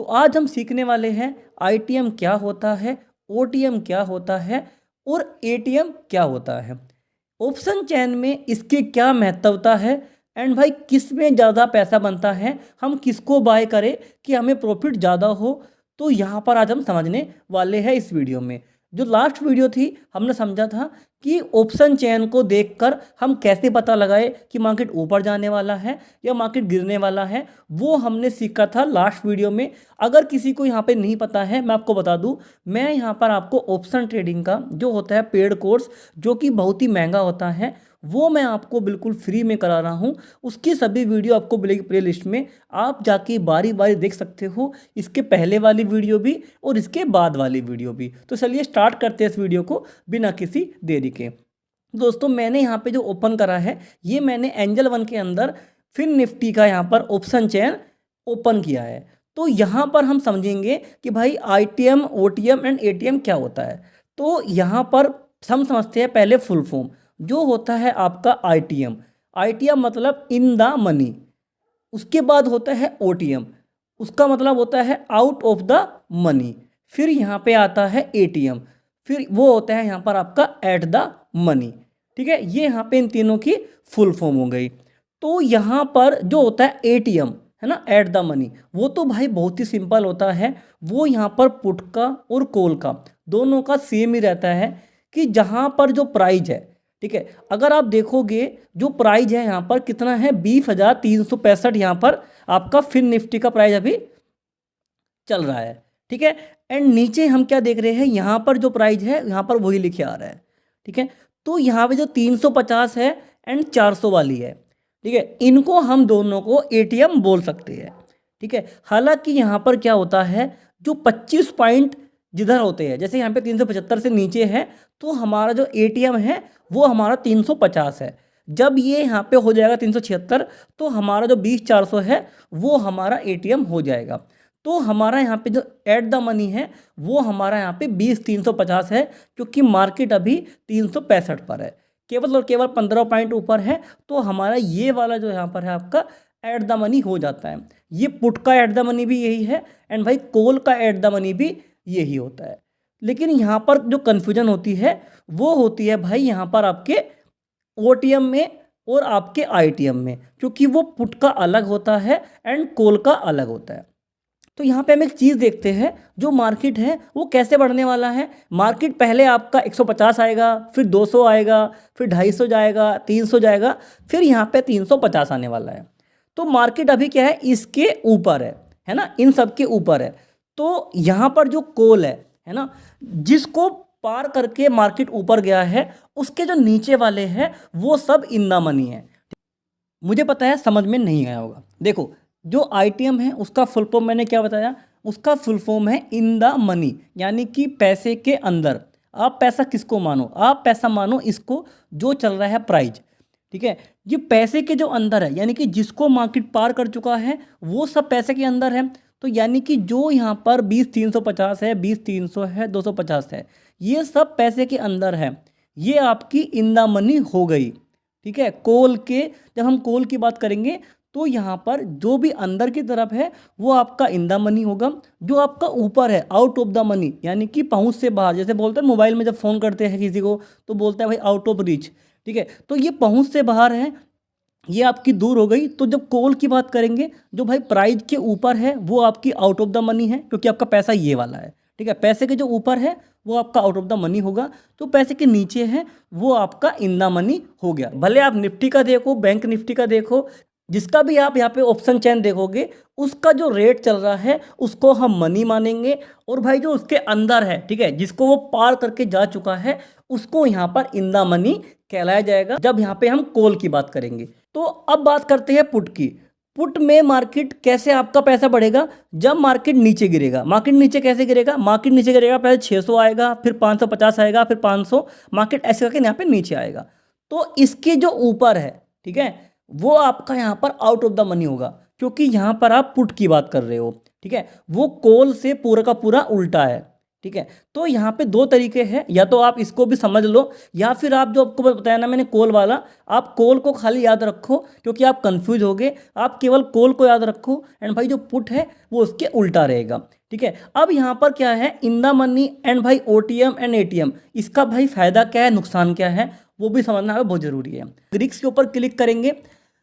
तो आज हम सीखने वाले हैं आईटीएम क्या होता है, ओटीएम क्या होता है और एटीएम क्या होता है। ऑप्शन चेन में इसकी क्या महत्वता है एंड भाई किस में ज़्यादा पैसा बनता है, हम किसको बाय करें कि हमें प्रॉफिट ज़्यादा हो। तो यहाँ पर आज हम समझने वाले हैं इस वीडियो में। जो लास्ट वीडियो थी हमने समझा था कि ऑप्शन चेन को देखकर हम कैसे पता लगाए कि मार्केट ऊपर जाने वाला है या मार्केट गिरने वाला है, वो हमने सीखा था लास्ट वीडियो में। अगर किसी को यहाँ पे नहीं पता है, मैं आपको बता दूँ, मैं यहाँ पर आपको ऑप्शन ट्रेडिंग का जो होता है पेड कोर्स, जो कि बहुत ही महंगा होता है, वो मैं आपको बिल्कुल फ्री में करा रहा हूँ। उसकी सभी वीडियो आपको मिलेगी प्ले लिस्ट में, आप जाके बारी बारी देख सकते हो, इसके पहले वाली वीडियो भी और इसके बाद वाली वीडियो भी। तो चलिए स्टार्ट करते हैं इस वीडियो को बिना किसी देरी के। दोस्तों मैंने यहाँ पे जो ओपन करा है, ये मैंने एंजल वन के अंदर फिन निफ्टी का यहाँ पर ऑप्शन चेन ओपन किया है। तो यहाँ पर हम समझेंगे कि भाई आईटीएम, ओटीएम एंड एटीएम क्या होता है। तो यहाँ पर हम समझते हैं पहले फुल फॉर्म। जो होता है आपका आईटीएम, आईटीएम मतलब इन द मनी। उसके बाद होता है ओटीएम, उसका मतलब होता है आउट ऑफ द मनी। फिर यहाँ पे आता है एटीएम, फिर वो होता है यहाँ पर आपका एट द मनी। ठीक है, ये यहाँ पे इन तीनों की फुल फॉर्म हो गई। तो यहाँ पर जो होता है एटीएम है ना, एट द मनी, वो तो भाई बहुत ही सिंपल होता है। वो यहाँ पर पुट का और कॉल का दोनों का सेम ही रहता है कि जहाँ पर जो प्राइस है, ठीक है, अगर आप देखोगे जो प्राइस है यहाँ पर कितना है, 20,365 यहाँ पर आपका फिन निफ्टी का प्राइस अभी चल रहा है। ठीक है, एंड नीचे हम क्या देख रहे हैं, यहाँ पर जो प्राइस है यहाँ पर वही लिखे आ रहा है। ठीक है, तो यहाँ पे जो 350 है एंड 400 वाली है, ठीक है, इनको हम दोनों को एटीएम बोल सकते हैं। ठीक है, हालांकि यहाँ पर क्या होता है, जो 25 पॉइंट जिधर होते हैं, जैसे यहाँ पे 375 से नीचे है, तो हमारा जो एटीएम है वो हमारा 350 है। जब ये यहाँ पे हो जाएगा 376, तो हमारा जो 20,400 है वो हमारा एटीएम हो जाएगा। तो हमारा यहाँ पे जो एट द मनी है वो हमारा यहाँ पे 20,350 है, क्योंकि मार्केट अभी 365 पर है, केवल और केवल 15 पॉइंट ऊपर है। तो हमारा ये वाला जो यहाँ पर है आपका एट द मनी हो जाता है। ये पुट का एट द मनी भी यही है एंड भाई कॉल का एट द मनी भी यही होता है। लेकिन यहाँ पर जो कन्फ्यूजन होती है वो होती है भाई यहाँ पर आपके ओटीएम में और आपके आईटीएम में, क्योंकि वो पुट का अलग होता है एंड कॉल का अलग होता है। तो यहाँ पे हम एक चीज़ देखते हैं, जो मार्केट है वो कैसे बढ़ने वाला है। मार्केट पहले आपका 150 आएगा, फिर 200 आएगा, फिर 250 जाएगा, 300 जाएगा, फिर यहाँ पे 350 आने वाला है। तो मार्केट अभी क्या है, इसके ऊपर है ना, इन सब के ऊपर है। तो यहाँ पर जो कॉल है ना, जिसको पार करके मार्केट ऊपर गया है, उसके जो नीचे वाले हैं वो सब इन द मनी है। मुझे पता है समझ में नहीं आया होगा। देखो, जो आईटीएम है उसका फुल फॉर्म मैंने क्या बताया, उसका फुल फॉर्म है इन द मनी, यानी कि पैसे के अंदर। आप पैसा किसको मानो, आप पैसा मानो इसको जो चल रहा है प्राइस। ठीक है, ये पैसे के जो अंदर है, यानी कि जिसको मार्केट पार कर चुका है वो सब पैसे के अंदर है। तो यानी कि जो यहाँ पर 20,350 है, 20,300 है, 250 है, ये सब पैसे के अंदर है। ये आपकी इन द मनी हो गई। ठीक है, कॉल के, जब हम कॉल की बात करेंगे तो यहाँ पर जो भी अंदर की तरफ है वो आपका इन द मनी होगा। जो आपका ऊपर है आउट ऑफ द मनी, यानी कि पहुँच से बाहर, जैसे बोलते हैं मोबाइल में जब फ़ोन करते हैं किसी को तो बोलता है भाई आउट ऑफ रीच। ठीक है, तो ये पहुँच से बाहर है, ये आपकी दूर हो गई। तो जब कॉल की बात करेंगे, जो भाई प्राइस के ऊपर है वो आपकी आउट ऑफ द मनी है, क्योंकि आपका पैसा ये वाला है। ठीक है, पैसे के जो ऊपर है वो आपका आउट ऑफ द मनी होगा, जो पैसे के नीचे है वो आपका इन द मनी हो गया। भले आप निफ्टी का देखो, बैंक निफ्टी का देखो, जिसका भी आप यहाँ पे ऑप्शन चेन देखोगे, उसका जो रेट चल रहा है उसको हम मनी मानेंगे। और भाई जो उसके अंदर है, ठीक है, जिसको वो पार करके जा चुका है, उसको यहाँ पर इन द मनी कहलाया जाएगा, जब यहाँ पे हम कॉल की बात करेंगे। तो अब बात करते हैं पुट की। पुट में मार्केट कैसे आपका पैसा बढ़ेगा, जब मार्केट नीचे गिरेगा। मार्केट नीचे कैसे गिरेगा, मार्केट नीचे गिरेगा, पहले 600 आएगा, फिर 550 आएगा, फिर 500, मार्केट ऐसे करके यहाँ पे नीचे आएगा। तो इसके जो ऊपर है, ठीक है, वो आपका यहाँ पर आउट ऑफ द मनी होगा, क्योंकि यहाँ पर आप पुट की बात कर रहे हो। ठीक है, वो कॉल से पूरा का पूरा उल्टा है। ठीक है। तो यहाँ पे दो तरीके हैं, या तो आप इसको भी समझ लो, या फिर आप जो आपको बताया ना मैंने कॉल वाला, आप कॉल को खाली याद रखो क्योंकि आप कंफ्यूज हो गए। आप केवल कॉल को याद रखो एंड भाई जो पुट है वो उसके उल्टा रहेगा, ठीक है। अब यहाँ पर क्या है, इन द मनी एंड भाई ओटीएम एंड एटीएम, इसका भाई फायदा क्या है, नुकसान क्या है, वो भी समझना है, बहुत जरूरी है। ग्रीक्स के ऊपर क्लिक करेंगे।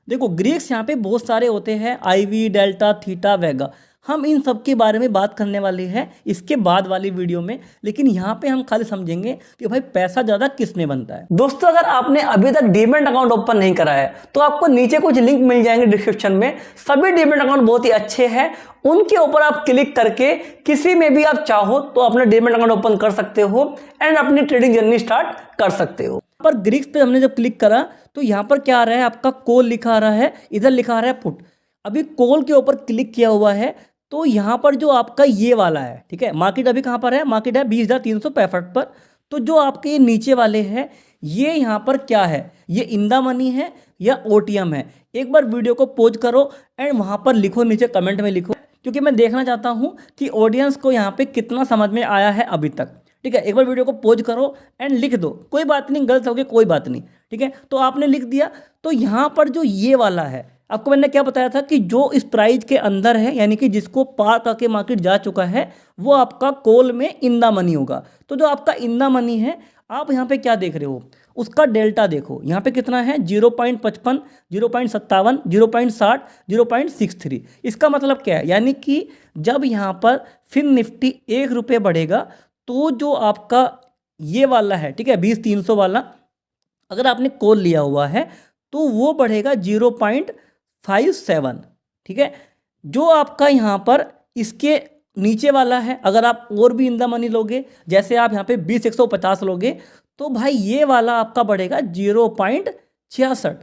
देखो ग्रीक्स यहाँ पे बहुत सारे होते हैं, IV, डेल्टा, थीटा, वेगा। हम इन सब के बारे में बात करने वाले हैं इसके बाद वाली वीडियो में, लेकिन यहाँ पे हम खाली समझेंगे कि भाई पैसा ज़्यादा किस में बनता है। दोस्तों अगर आपने अभी तक डीमैट अकाउंट ओपन नहीं करा है तो आपको नीचे कुछ लिंक मिल जाएंगे डिस्क्रिप्शन में। सभी डीमैट अकाउंट बहुत ही अच्छे हैं, उनके ऊपर आप क्लिक करके किसी में भी आप चाहो तो अपना डीमैट अकाउंट ओपन कर सकते हो एंड अपनी ट्रेडिंग जर्नी स्टार्ट कर सकते हो। पर ग्रीक्स पे हमने जब क्लिक करा तो यहाँ पर क्या आ रहा है, आपका कॉल लिखा आ रहा है, इधर लिखा आ रहा है पुट। अभी कॉल के ऊपर क्लिक किया हुआ है तो यहाँ पर जो आपका ये वाला है, ठीक है, मार्केट अभी कहाँ पर है, मार्केट है 20,365 पर। तो जो आपके ये नीचे वाले हैं ये यहाँ पर क्या है, ये इन द मनी है या ओटीएम है। एक बार वीडियो को पॉज करो एंड वहाँ पर लिखो, नीचे कमेंट में लिखो, क्योंकि मैं देखना चाहता हूँ कि ऑडियंस को यहाँ पे कितना समझ में आया है अभी तक, ठीक है। एक बार वीडियो को पॉज करो एंड लिख दो, कोई बात नहीं, गलत हो गई कोई बात नहीं, ठीक है। तो आपने लिख दिया। तो यहाँ पर जो ये वाला है, आपको मैंने क्या बताया था कि जो इस प्राइस के अंदर है, यानी कि जिसको पार करके मार्केट जा चुका है, वो आपका कॉल में इन द मनी होगा। तो जो आपका इन द मनी है, आप यहाँ पे क्या देख रहे हो, उसका डेल्टा देखो, यहाँ पे कितना है 0.55, 0.57, 0.60, 0.63। इसका मतलब क्या है, यानी कि जब यहाँ पर फिन निफ्टी 1 रुपये बढ़ेगा तो जो आपका ये वाला है, ठीक है, 20,300 वाला, अगर आपने कॉल लिया हुआ है तो वो बढ़ेगा 0.57, ठीक है। जो आपका यहाँ पर इसके नीचे वाला है, अगर आप और भी इन द मनी लोगे, जैसे आप यहाँ पे 20,150 लोगे, तो भाई ये वाला आपका बढ़ेगा 0.66,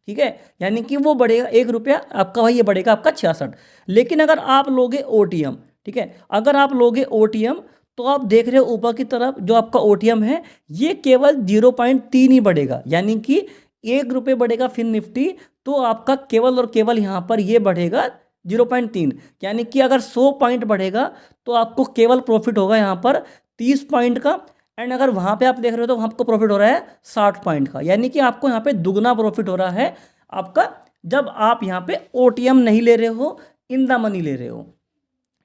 ठीक है, यानी कि वो बढ़ेगा 1 रुपया आपका, भाई ये बढ़ेगा आपका 66। लेकिन अगर आप लोगे ओटीएम, ठीक है, अगर आप लोगे ओटीएम तो आप देख रहे हो ऊपर की तरफ जो आपका ओटीएम है ये केवल 0.3 ही बढ़ेगा, यानी कि 1 रुपये बढ़ेगा फिन निफ्टी तो आपका केवल और केवल यहाँ पर ये बढ़ेगा 0.3, यानी कि अगर 100 पॉइंट बढ़ेगा तो आपको केवल प्रॉफिट होगा यहाँ पर 30 पॉइंट का। एंड अगर वहाँ पे आप देख रहे हो तो वहाँ आपको प्रॉफिट हो रहा है 60 पॉइंट का, यानी कि आपको यहाँ पे दुगना प्रॉफिट हो रहा है आपका, जब आप यहाँ पे ओटीएम नहीं ले रहे हो, इन द मनी ले रहे हो,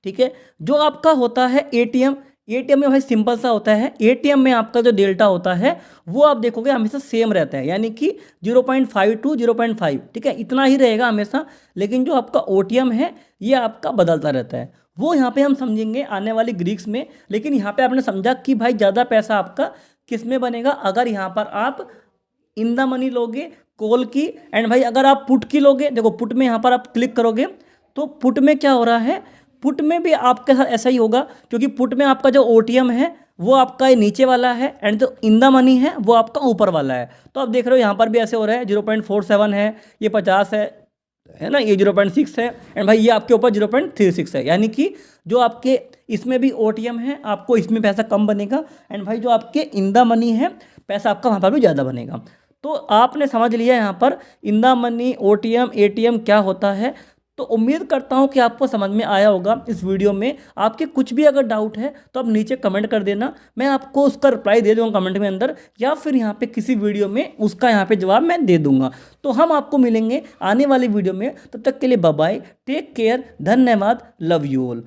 ठीक है। जो आपका होता है एटीएम, एटीएम में भाई सिंपल सा होता है, एटीएम में आपका जो डेल्टा होता है वो आप देखोगे हमेशा सेम रहता है, यानी कि 0.52, 0.5, ठीक है, इतना ही रहेगा हमेशा। लेकिन जो आपका ओटीएम है ये आपका बदलता रहता है, वो यहाँ पे हम समझेंगे आने वाली ग्रीक्स में। लेकिन यहाँ पे आपने समझा कि भाई ज़्यादा पैसा आपका किस में बनेगा, अगर यहाँ पर आप इन द मनी लोगे कॉल की, एंड भाई अगर आप पुट की लोगे, देखो पुट में यहाँ पर आप क्लिक करोगे तो पुट में क्या हो रहा है, पुट में भी आपके साथ ऐसा ही होगा, क्योंकि पुट में आपका जो ओटीएम है वो आपका नीचे वाला है एंड जो इन द मनी है वो आपका ऊपर वाला है। तो आप देख रहे हो यहाँ पर भी ऐसे हो रहा है, 0.47 है, ये 50 है ना, ये 0.6 है, एंड भाई ये आपके ऊपर 0.36 है, यानी कि जो आपके इसमें भी ओटीएम है आपको इसमें पैसा कम बनेगा, एंड भाई जो आपके इन द मनी है पैसा आपका वहाँ पर भी ज़्यादा बनेगा। तो आपने समझ लिया यहाँ पर in the money, OTM, ATM क्या होता है। तो उम्मीद करता हूँ कि आपको समझ में आया होगा इस वीडियो में। आपके कुछ भी अगर डाउट है तो आप नीचे कमेंट कर देना, मैं आपको उसका रिप्लाई दे दूँगा कमेंट में अंदर, या फिर यहाँ पे किसी वीडियो में उसका यहाँ पे जवाब मैं दे दूँगा। तो हम आपको मिलेंगे आने वाली वीडियो में, तब तक के लिए बाय बाय, टेक केयर, धन्यवाद, लव यू ऑल।